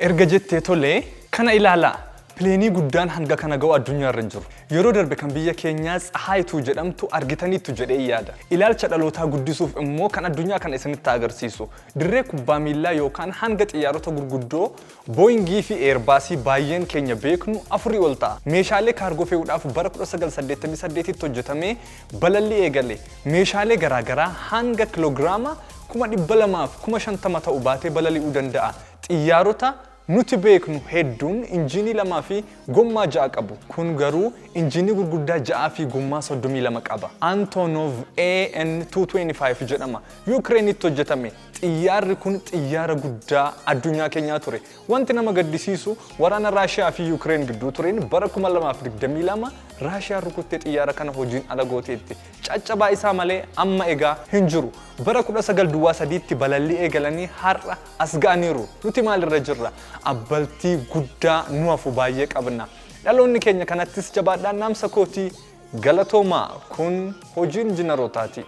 Erga jettee tolee kana ilaalaa. Pileenii guddaan hanga kana ga'u addunyaa irra jiru. Yeroo darbe kan biyya keenyaa Tsahaayituu jedhamtu argitaniitu jedhee yaada. Ilaalcha dhalootaa guddisuuf immoo kan addunyaa kana isinitti agarsiisu. Dirree kubbaa miilaa yookaan hanga xiyyaarota gurguddoo Booyingii fi Eerbaasii baay'een keenya beeknu afurii ol ta'a. Meeshaalee kaargoo fe'uudhaaf bara 1988tti hojjetamee balalli eegale. Meeshaalee garaagaraa hanga kiloogiraama 200,050 ta'u baatee balali'uu danda'a. Xiyyaarota nuti beeknu hedduun injiinii 2 fi gommaa 6 qabu. Kun garuu injiinii gurguddaa 6 fi gommaa 32 qaba. Antonov AN-225 jedhama. Yukireenitti hojjetame. Xiyyaarri kun xiyyaara guddaa addunyaa keenyaa ture. Wanti nama gaddisiisu waraana Raashiyaa fi Yukireen gidduu tureen bara 2022 Raashiyaan rukuttee xiyyaara kana hojiin ala gooteetti. Caccabaa isaa malee amma egaa hin jiru. Bara 1923tti balalli eegalanii har'a as ga'aniiru. Nuti maalirra jirra? Abbaltii guddaa nu hafu baay'ee qabna. Dhaloonni keenya kanattis jabaadhaan naamsa kootii galatoomaa kun hojii injiinarootaati.